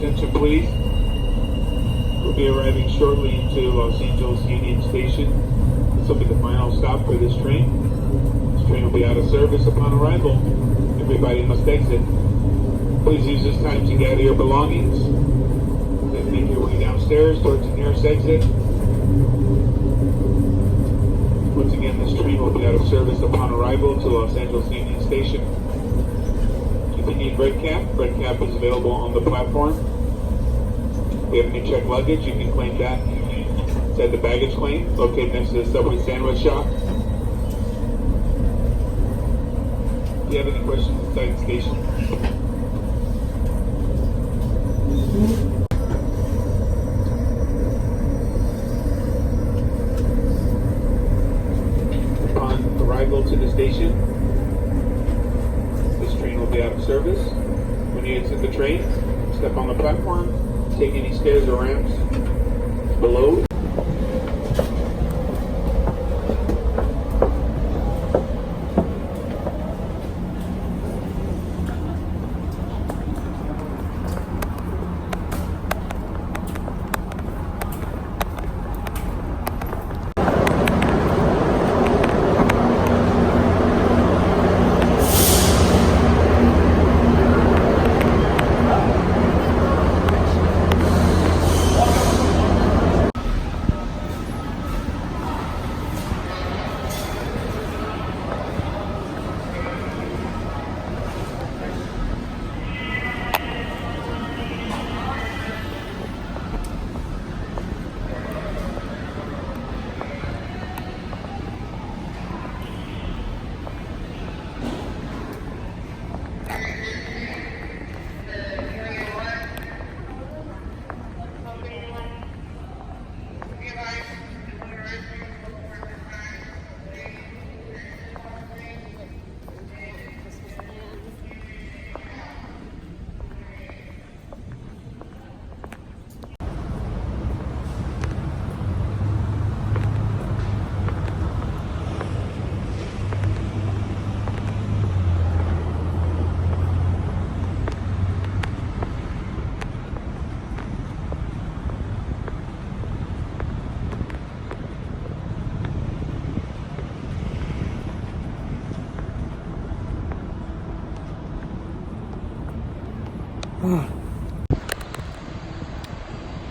Attention please. We'll be arriving shortly into Los Angeles Union Station. This will be the final stop for this train. This train will be out of service upon arrival. Everybody must exit. Please use this time to gather your belongings. Then make your way downstairs towards the nearest exit. Once again, this train will be out of service upon arrival to Los Angeles Union Station. If you need break cap is available on the platform. If you have any checked luggage, you can claim that. It's at the baggage claim, located next to the Subway sandwich shop. If you have any questions inside the station, upon arrival to the station, this train will be out of service. When you exit the train, step on the platform, take any stairs or ramps below.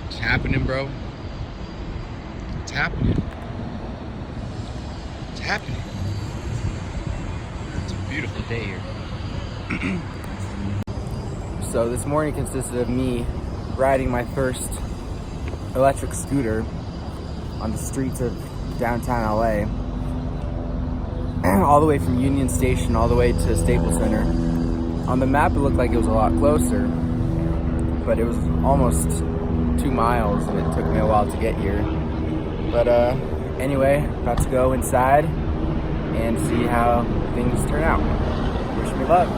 It's happening, bro. It's happening. It's happening. It's a beautiful day here. So this morning consisted of me riding my first electric scooter on the streets of downtown LA, all the way from Union Station all the way to Staples Center. On the map, it looked like it was a lot closer, but it was almost 2 miles, and it took me a while to get here. But anyway, about to go inside and see how things turn out. Wish me luck.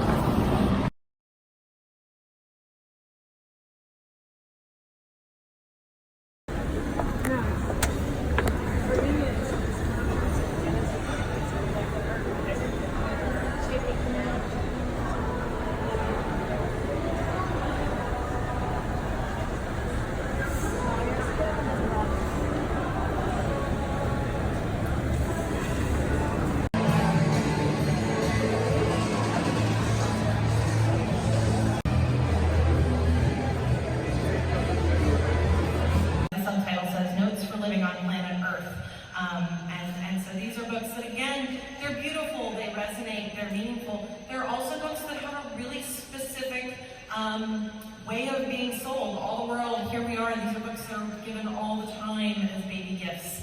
So these are books that, again, they're beautiful, they resonate, they're meaningful. They're also books that have a really specific way of being sold all the world. Here we are, these are books that are given all the time as baby gifts.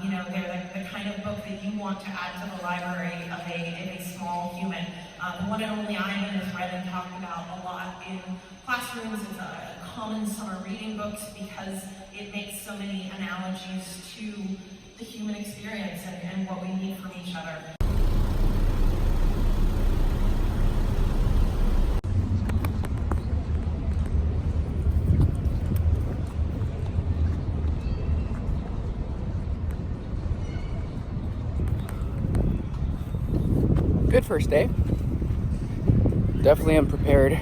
You know, they're the kind of book that you want to add to the library of a small human. The one and only Ivan is read and talked about a lot in classrooms. It's a common summer reading book because it makes so many analogies to the human experience and what we need from each other. Good first day. Definitely unprepared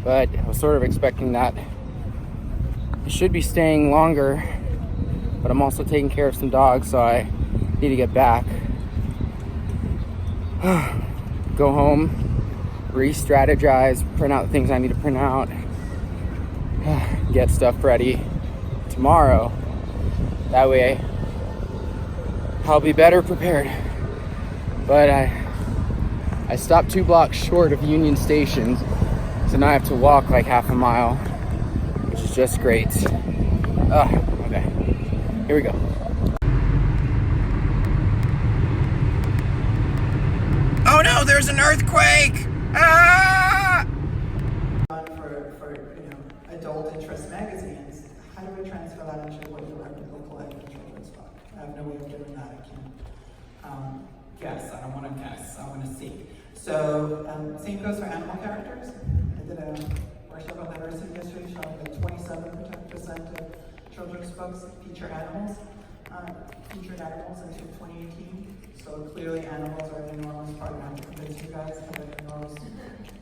but I was sort of expecting that. I should be staying longer, but I'm also taking care of some dogs, so I need to get back. Go home, re-strategize, print out the things I need to print out, get stuff ready tomorrow. That way I'll be better prepared. But I stopped 2 blocks short of Union Station, so now I have to walk like half a mile, which is just great. Okay, here we go. Oh no, there's an earthquake! Ah! For adult interest magazines, how do we transfer that into what you look like in a children's book? I have no way of doing that. I can't guess. I don't want to guess. I want to see. So same goes for animal characters. I did a workshop on diversity history showing that 27% of children's books feature animals. Featured animals until 2018. So clearly animals are an enormous part, and I have to convince you guys have an enormous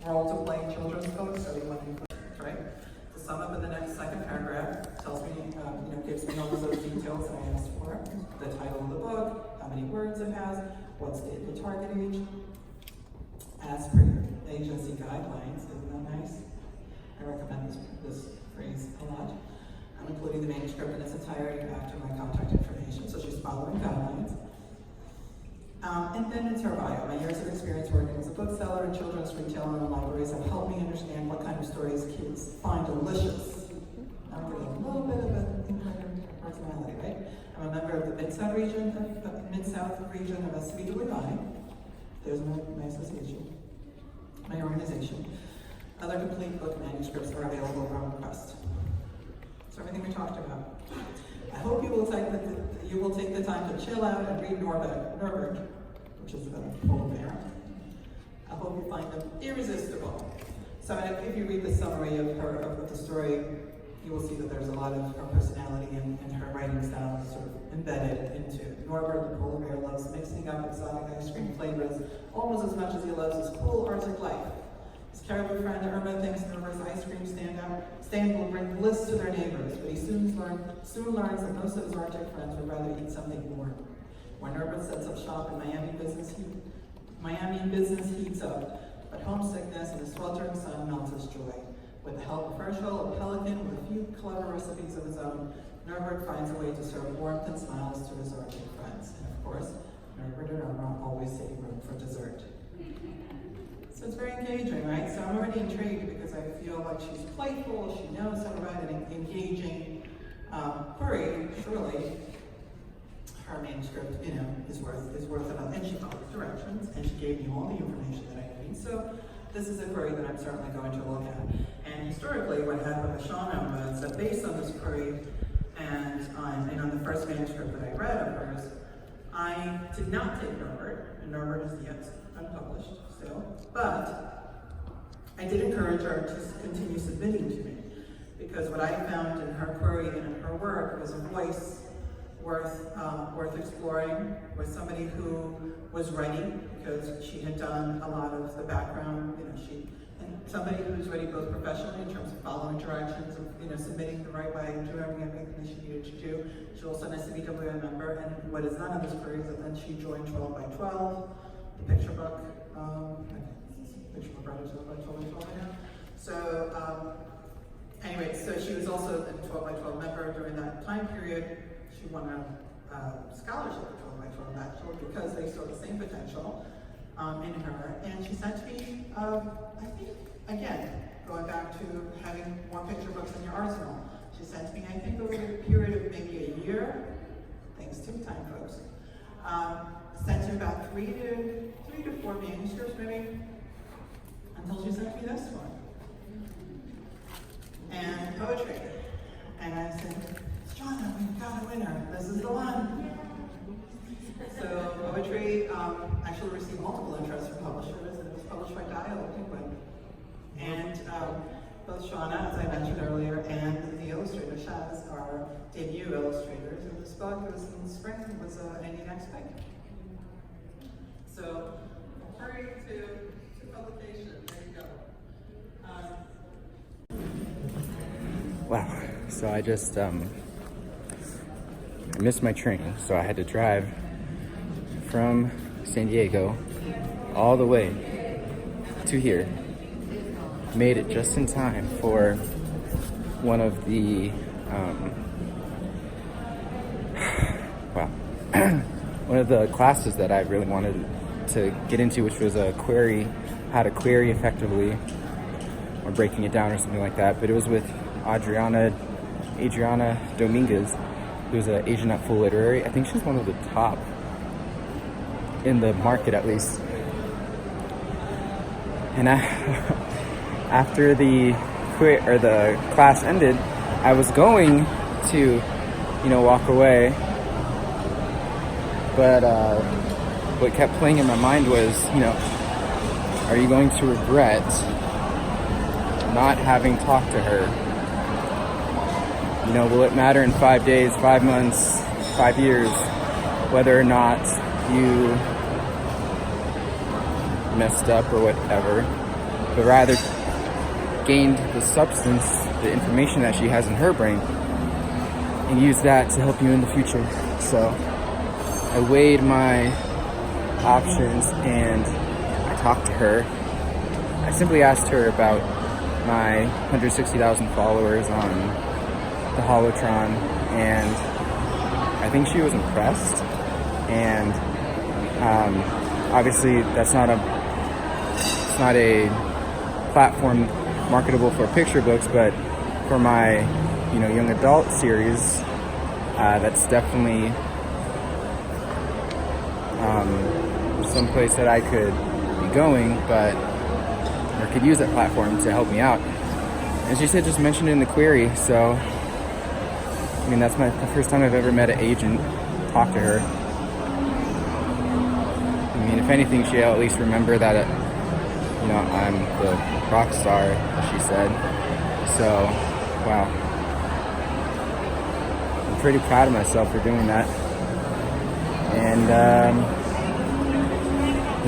role to play in children's books, so we want to include it, right? To sum up in the second paragraph, tells me, gives me all of those details that I asked for. The title of the book, how many words it has, what's the target age, as per agency guidelines. Isn't that nice? I recommend this phrase a lot. I'm including the manuscript in its entirety back to my contact information, so she's following guidelines. And then it's her bio. My years of experience working as a bookseller and children's retailer in libraries have helped me understand what kind of stories kids find delicious. I'm getting a little bit of an inkling of personality, right? I'm a member of the Mid-South region of Scbwi Levine. There's my association, my organization. Other complete book manuscripts are available upon request. So everything we talked about. I hope you will take the time to chill out and read Norbert, which is about a polar bear. I hope you find them irresistible. So if you read the summary of the story, you will see that there's a lot of her personality and her writing style is sort of embedded into it. Norbert, the polar bear, loves mixing up exotic ice cream flavors almost as much as he loves his cool Arctic life. His caribou friend Irma thinks Norbert's ice cream stand will bring bliss to their neighbors, but he soon learns that most of his Arctic friends would rather eat something warm. When Norbert sets up shop in Miami, business heats up, but homesickness and the sweltering sun melts his joy. With the help of Herschel, a pelican with a few clever recipes of his own, Norbert finds a way to serve warmth and smiles to his Arctic friends. And of course, Norbert and Irma always save room for dessert. So it's very engaging, right? So I'm already intrigued because I feel like she's playful, she knows how to write an engaging query. Surely her manuscript, is worth it. And she followed directions, and she gave me all the information that I need. So this is a query that I'm certainly going to look at. And historically, what happened with Shauna was that based on this query and on the first manuscript that I read of hers, I did not take Norbert, and Norbert is yet unpublished still, but I did encourage her to continue submitting to me, because what I found in her query and in her work was a voice worth exploring, with somebody who was ready, because she had done a lot of the background, and somebody who's ready both professionally in terms of following directions, of submitting the right way, doing everything that she needed to do. She's also an Scbwi member, and what is not in this query is that then she joined 12 by 12, the picture book, picture book writers 12 by 12 by 12 now. So anyway, so she was also a 12 by 12 member during that time period. She won a scholarship for 12 by 12 actually, because they saw the same potential in her. And she sent me, I think, again, going back to having more picture books in your arsenal. She sent me, I think, over a period of maybe a year, thanks to time, folks, sent me about three to four manuscripts, maybe, until she sent me this one. And poetry. And I said, Shauna, we've got a winner. This is the one. So poetry actually received multiple interests from publishers, and it was published by Dial Penguin. And both Shauna, as I mentioned earlier, and the illustrator Shaz are debut illustrators. And this book was in spring, it was an NEX pick. So hurry to publication. There you go. So I just I missed my train, so I had to drive from San Diego all the way to here. Made it just in time for one of the one of the classes that I really wanted to get into, which was how to query effectively, or breaking it down or something like that. But it was with Adriana Dominguez, who's an Asian at Full Literary. I think she's one of the top in the market, at least. And after the class ended, I was going to, walk away, but what kept playing in my mind was, are you going to regret not having talked to her? Will it matter in 5 days, 5 months, 5 years, whether or not you messed up or whatever, but rather gained the substance, the information that she has in her brain, and use that to help you in the future. So I weighed my options and I talked to her. I simply asked her about my 160,000 followers on the Holotron, and I think she was impressed. And obviously that's not a platform marketable for picture books, but for my young adult series, that's definitely someplace that I could be going, or could use that platform to help me out. And she said just mention it in the query. So that's the first time I've ever met an agent, talk to her. If anything, she'll at least remember that I'm the rock star, as she said. So, wow. I'm pretty proud of myself for doing that. And,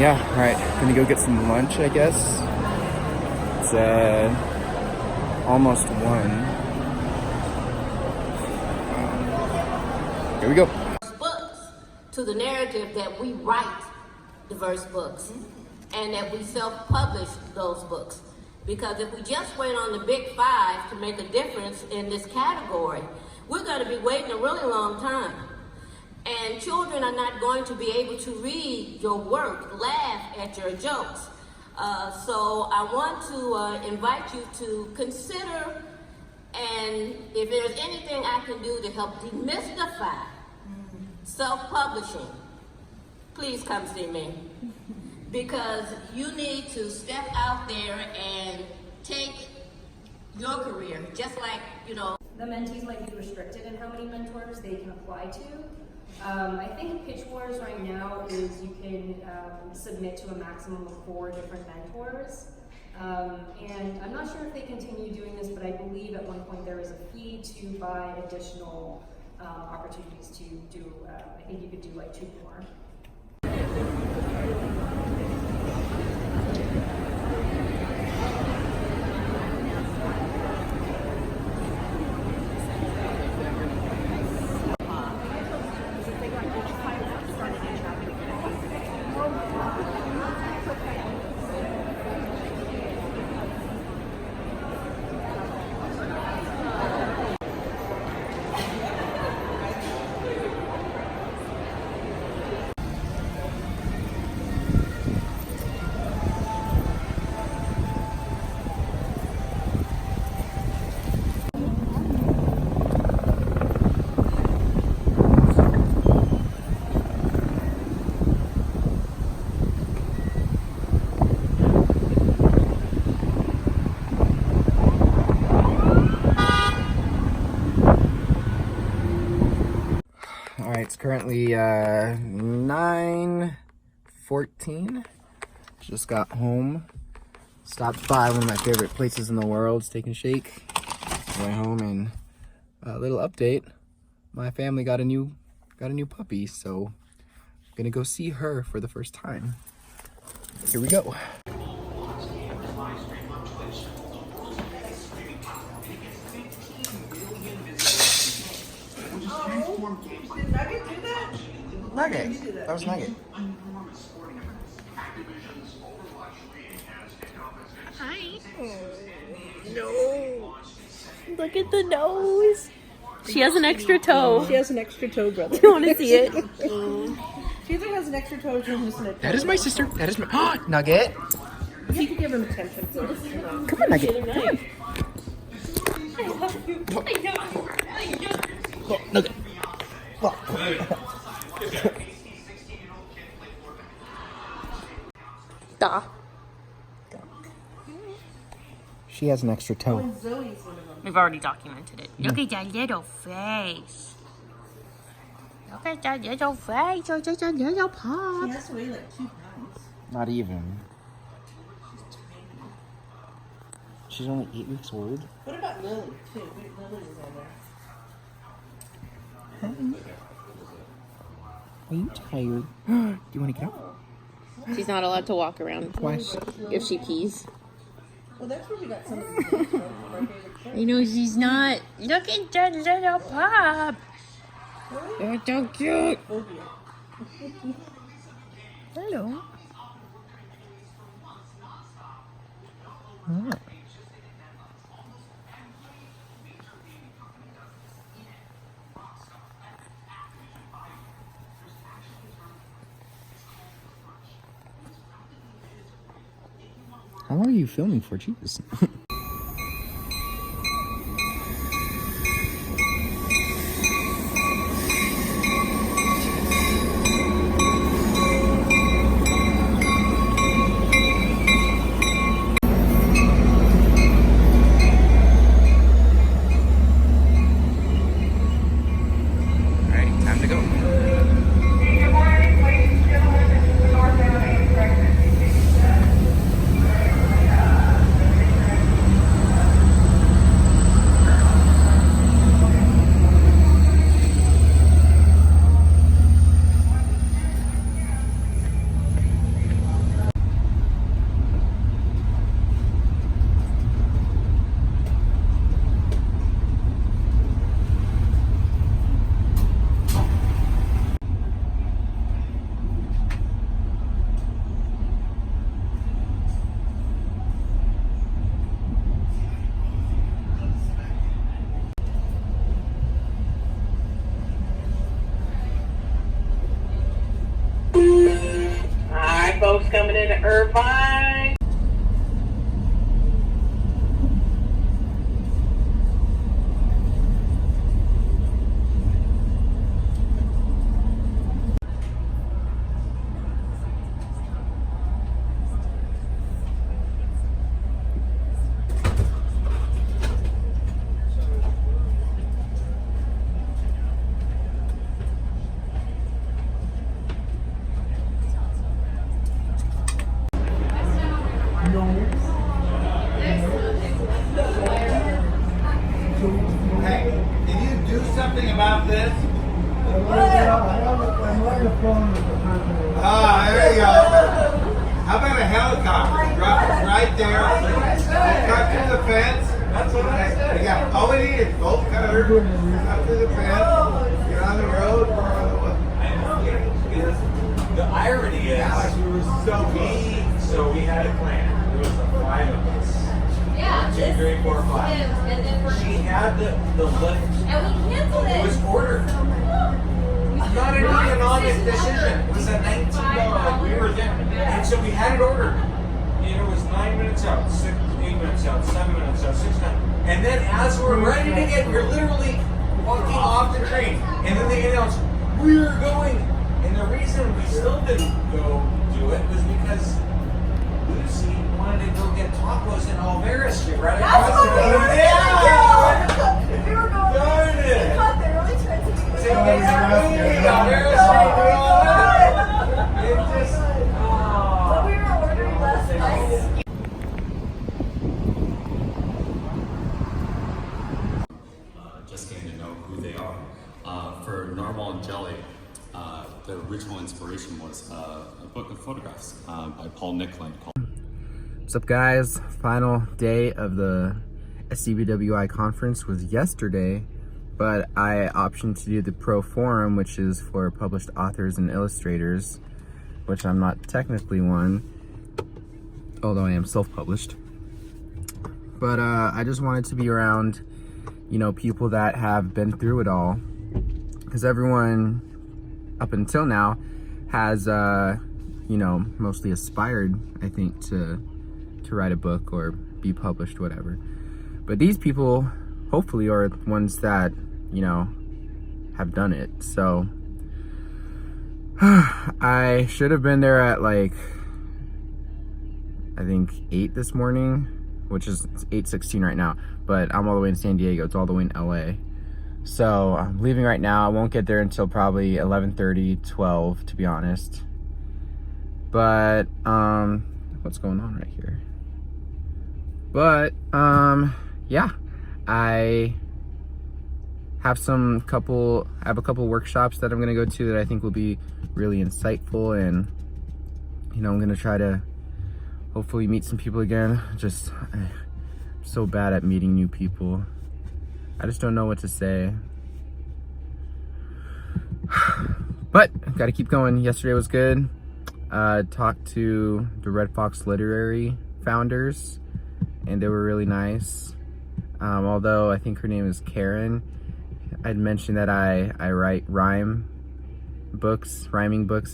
alright. Gonna go get some lunch, I guess. It's, almost 1. Here we go. Books to the narrative that we write diverse books and that we self-publish those books. Because if we just wait on the big 5 to make a difference in this category, we're going to be waiting a really long time. And children are not going to be able to read your work, laugh at your jokes. So I want to invite you to consider, and if there's anything I can do to help demystify self-publishing, please come see me. Because you need to step out there and take your career, just like, The mentees might be restricted in how many mentors they can apply to. I think Pitch Wars right now is you can submit to a maximum of 4 different mentors. And I'm not sure if they continue doing this, but I believe at one point there was a fee to buy additional opportunities to do, I think you could do like 2 more. It's currently 9:14. Just got home. Stopped by one of my favorite places in the world, Steak and Shake. Went home, and a little update. My family got a new puppy, so I'm gonna go see her for the first time. Here we go. Nugget. That was Nugget. No. Look at the nose. She has an extra toe. She has an extra toe, brother. Do you want to see it? She either has an extra toe or she's missing a toe. That is my sister. That is my Nugget. You can give him attention. Come on, Nugget. Come on. Nugget. Da. She has an extra toe. We've already documented it. Look at that little face. Look at that little face. Look at that little pop. She has to weigh like 2 pounds. Not even. She's only 8 weeks old. What about Lily, too? Lily was on there. Are you tired? Do you want to get up? She's not allowed to walk around Twice. if she pees. Well, that's where we got some of the things from our favorite show. You know she's not. Look at that little pop. You're so cute. Phobia. Hello. How long are you filming for? Jesus. Alright, time to go. Good morning, ladies and gentlemen. This is the northbound express. Alright, folks, coming into Irvine. Hey, can you do something about this? Ah, there you go. How about a helicopter? Drop it right there. Cut through the fence. That's what I said. Yeah, all we need is bolt cutter. Cut through the fence. Get on the road. The irony is, we were so we had a plan. There was 5 of us. Yeah. 1, 2, 3, 4, 5. And then for She had the lift. and we canceled It was ordered. Not an economic decision. It was a $19. Like we were there, and so we had it ordered. And it was 9 minutes out, 6, 8 minutes out, 7 minutes out, 6, 9. And then as we're ready to get, we're literally walking off the train, and then they announced we're going. And the reason we still didn't go do it was because Lucy wanted to go get tacos in Olvera Street, right across the road. If we were going, Darn it! they really tried to do it. Olvera Street, and all that. It just, But we were ordering last night. Just getting to know who they are. For Narwhal and Jelly, the original inspiration was a book of photographs by Paul Nicklin called What's up, guys? Final day of the Scbwi Conference was yesterday, but I optioned to do the Pro Forum, which is for published authors and illustrators, which I'm not technically one, although I am self-published. But I just wanted to be around, you know, people that have been through it all, because everyone up until now has, you know, mostly aspired, I think, to write a book or be published, whatever. But these people, hopefully, are ones that, you know, have done it. So I should have been there at like, I think 8 this morning, which is 8:16 right now, but I'm all the way in San Diego. It's all the way in LA. So I'm leaving right now. I won't get there until probably 11:30, 12, to be honest. But what's going on right here? But yeah, I have a couple workshops that I'm gonna go to that I think will be really insightful, and you know, I'm gonna try to hopefully meet some people again. I'm so bad at meeting new people. I just don't know what to say. But gotta keep going. Yesterday was good. Talked to the Red Fox Literary founders, and they were really nice. Although I think her name is Karen. I'd mentioned that I write rhyming books,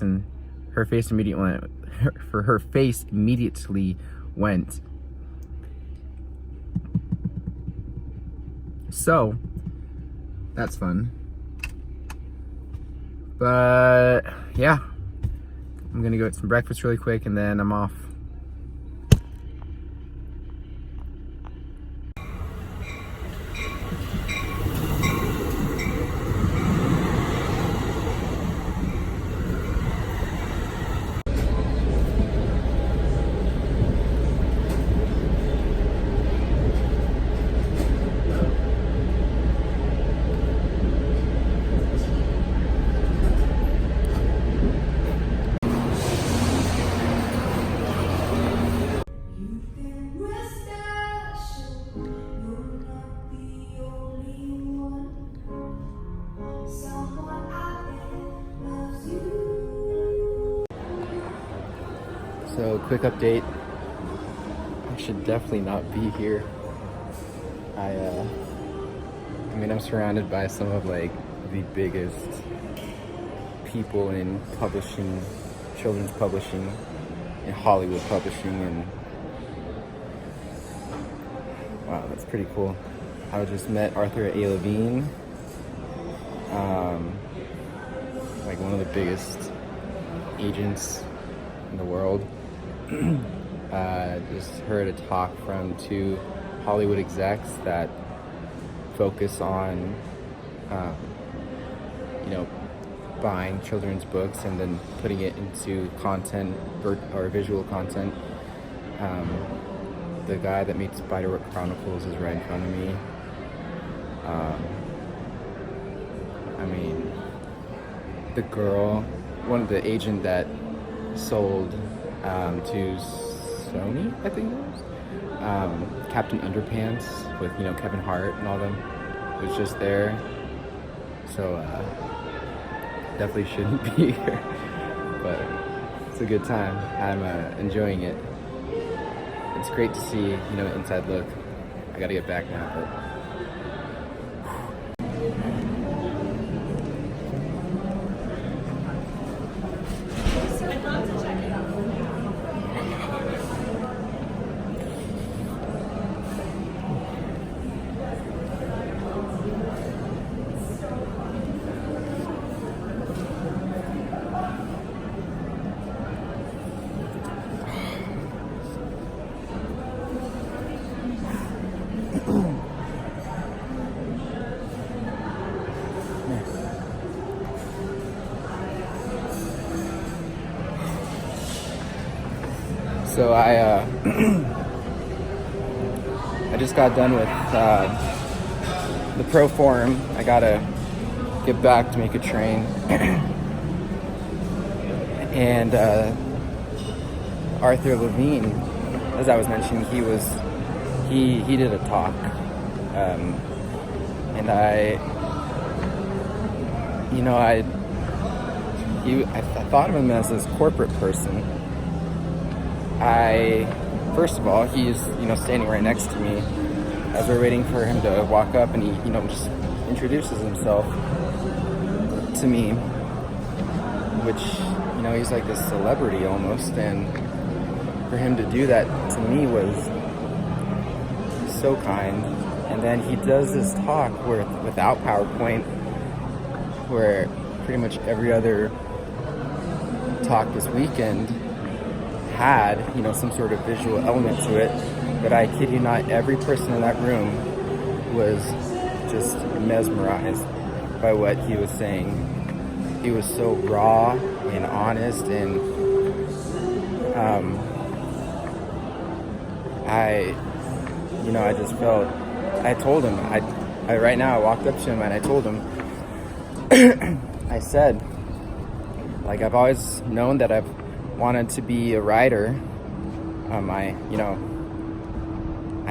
and her face immediately went. So that's fun. But yeah, I'm gonna go get some breakfast really quick and then I'm off. So, quick update. I should definitely not be here. I mean, I'm surrounded by some of like the biggest people in publishing, children's publishing, in Hollywood publishing, and wow, that's pretty cool. I just met Arthur A. Levine, like one of the biggest agents in the world. Just heard a talk from 2 Hollywood execs that focus on, you know, buying children's books and then putting it into content or visual content. The guy that made Spiderwick Chronicles is right in front of me. I mean, the girl, the agent that sold to Sony, I think it was, Captain Underpants with, you know, Kevin Hart and all them, was just there. So definitely shouldn't be here, but it's a good time. I'm enjoying it. It's great to see, you know, inside look. I gotta get back now, but so I just got done with the Pro Forum. I gotta get back to make a train. And Arthur Levine, as I was mentioning, he did a talk, and I you know, I thought of him as this corporate person. First of all, he's, you know, standing right next to me as we're waiting for him to walk up, and he, you know, just introduces himself to me, which, you know, he's like this celebrity almost, and for him to do that to me was so kind. And then he does this talk without PowerPoint, where pretty much every other talk this weekend had, you know, some sort of visual element to it. But I kid you not, every person in that room was just mesmerized by what he was saying. He was so raw and honest, and I just felt, I told him, right now I walked up to him and I told him, I said, like, I've always known that I've wanted to be a writer. I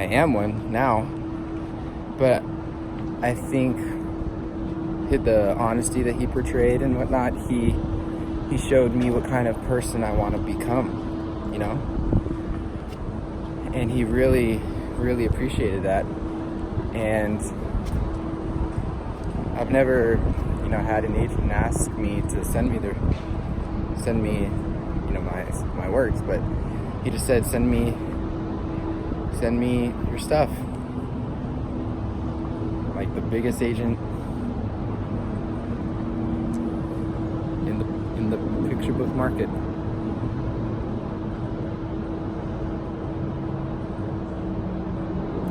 am one now, but I think the honesty that he portrayed and whatnot, he showed me what kind of person I want to become, you know? And he really, really appreciated that. And I've never, you know, had an agent ask me to send me, you know, my works, but he just said, send me your stuff. Like the biggest agent in the picture book market.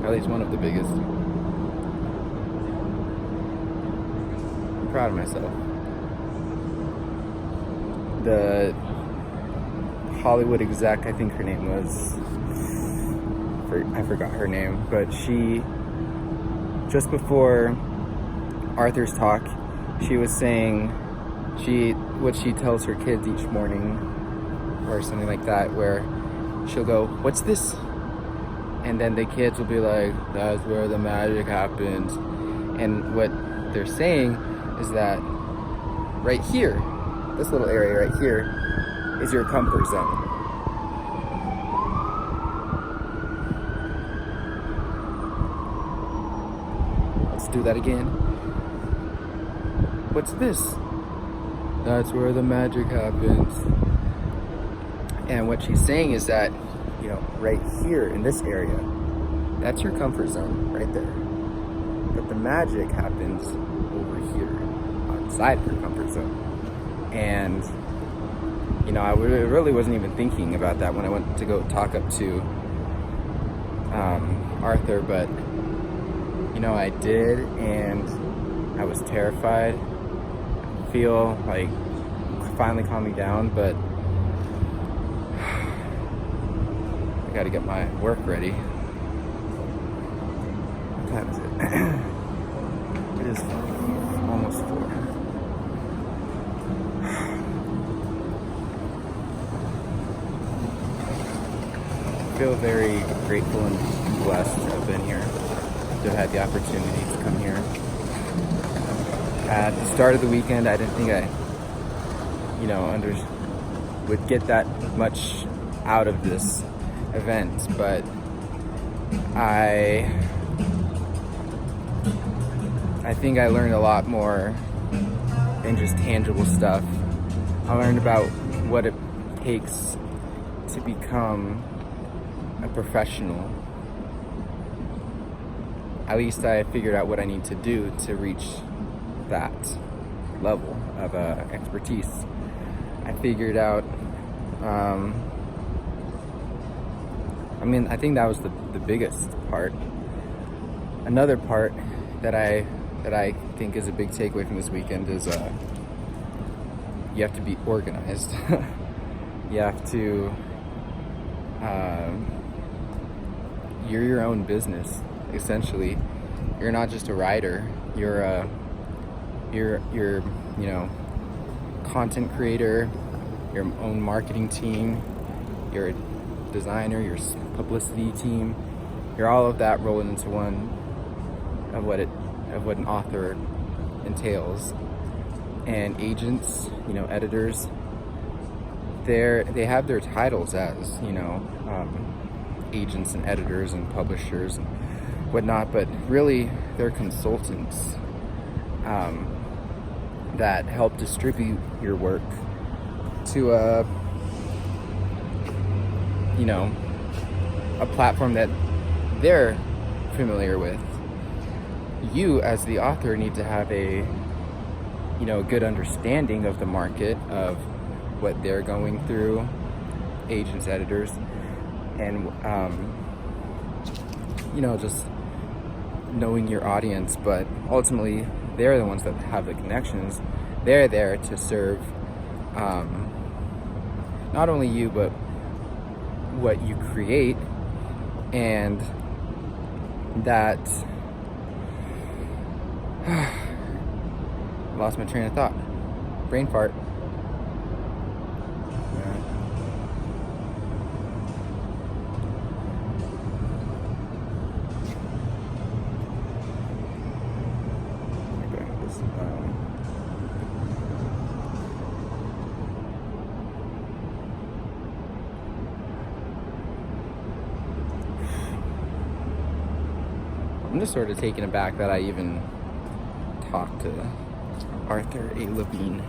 At least one of the biggest. I'm proud of myself. The Hollywood exec, I think her name was, I forgot her name, but she, just before Arthur's talk, she was saying what she tells her kids each morning or something like that, where she'll go, "What's this?" And then the kids will be like, "That's where the magic happens." And what they're saying is that right here, this little area right here, is your comfort zone. Let's do that again. What's this? That's where the magic happens. And what she's saying is that, you know, right here in this area, that's your comfort zone right there. But the magic happens over here, outside of your comfort zone. And, you know, I really wasn't even thinking about that when I went to go talk up to Arthur, but, you know, I did, and I was terrified. I feel like finally calming down, but I gotta get my work ready. What time is it? It is almost 4. I feel very grateful and blessed to have been here, to have had the opportunity to come here. At the start of the weekend, I didn't think I, you know, would get that much out of this event, but I think I learned a lot more than just tangible stuff. I learned about what it takes to become a professional. At least I figured out what I need to do to reach that level of expertise. I figured out, I think that was the biggest part. Another part that I think is a big takeaway from this weekend is you have to be organized. You have to, you're your own business, essentially. You're not just a writer. You're you know, content creator, your own marketing team, you're a designer, your publicity team. You're all of that rolled into one of what an author entails. and agents, editors, they have their titles as, agents and editors and publishers and whatnot, but really they're consultants that help distribute your work to a platform that they're familiar with. You as the author need to have a good understanding of the market, of what they're going through, agents, editors, and just knowing your audience. But ultimately they're the ones that have the connections. They're there to serve not only you, but what you create. And that lost my train of thought. Brain fart. I'm just sort of taken aback that I even talked to Arthur A. Levine.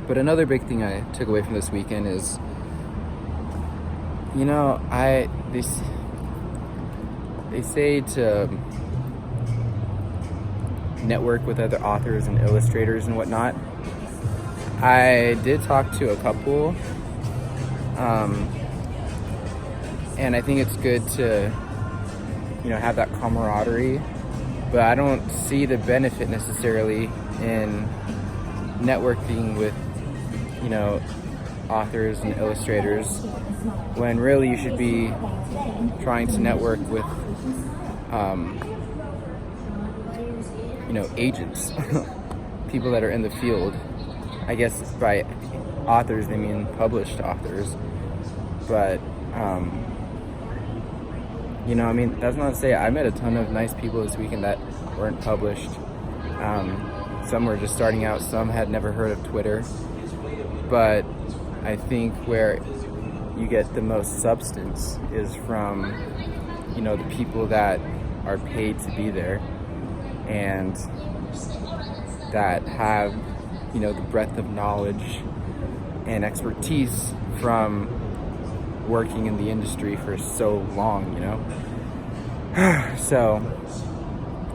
But another big thing I took away from this weekend is, they say to network with other authors and illustrators and whatnot. I did talk to a couple, and I think it's good to, have that camaraderie, but I don't see the benefit necessarily in networking with, authors and illustrators, when really you should be trying to network with, agents, people that are in the field. I guess by authors they mean published authors, but that's not to say I met a ton of nice people this weekend that weren't published. Some were just starting out, some had never heard of Twitter, but I think where you get the most substance is from the people that are paid to be there and that have the breadth of knowledge and expertise from working in the industry for so long, So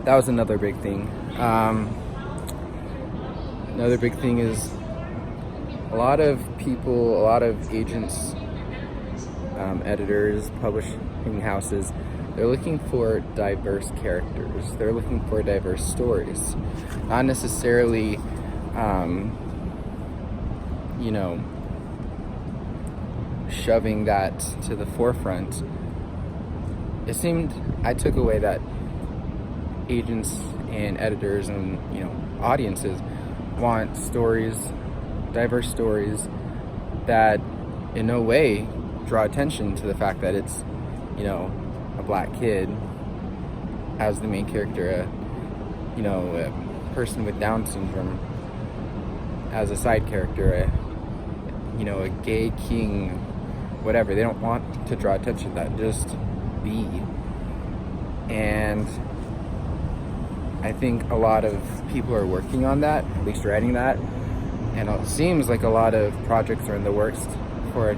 that was another big thing. Another big thing is a lot of people, a lot of agents, editors, publishing houses, they're looking for diverse characters. They're looking for diverse stories. Not necessarily shoving that to the forefront. It seemed, I took away that agents and editors and audiences want stories, diverse stories that in no way draw attention to the fact that it's a black kid as the main character, a person with Down syndrome as a side character, a gay king, whatever. They don't want to draw attention to that, just be. And I think a lot of people are working on that, at least writing that, and it seems like a lot of projects are in the works for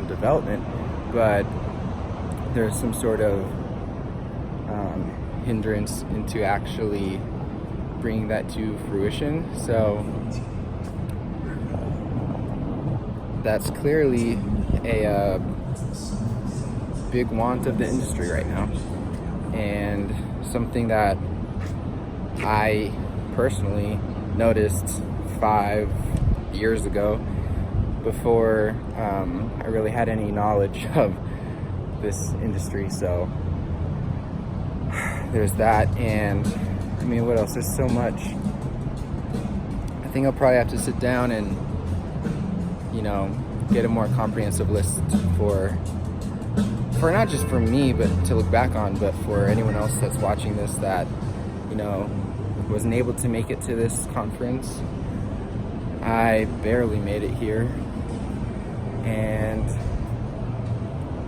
development, but there's some sort of hindrance into actually bringing that to fruition. So that's clearly a big want of the industry right now, and something that I personally noticed 5 years ago, before I really had any knowledge of this industry. So there's that, and what else? There's so much. I think I'll probably have to sit down and get a more comprehensive list for for not just for me, but to look back on, but for anyone else that's watching this that, you know, wasn't able to make it to this conference. I barely made it here. And,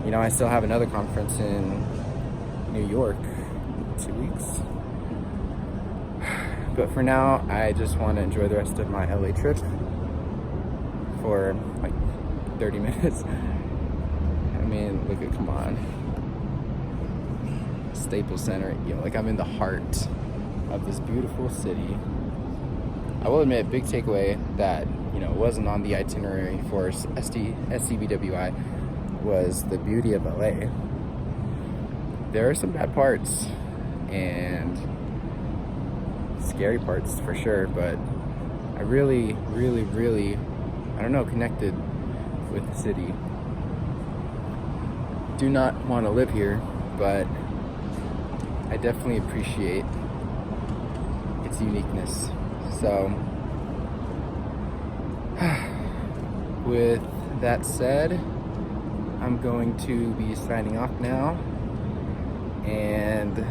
you know, I still have another conference in New York in 2 weeks. But for now, I just want to enjoy the rest of my LA trip for like 30 minutes. I mean, look at, come on. Staples Center, you know, like I'm in the heart of this beautiful city. I will admit, big takeaway that, you know, wasn't on the itinerary for SCBWI was the beauty of LA. There are some bad parts and scary parts for sure, but I really, I don't know, connected with the city. Do not want to live here, but I definitely appreciate its uniqueness. So, with that said, I'm going to be signing off now, and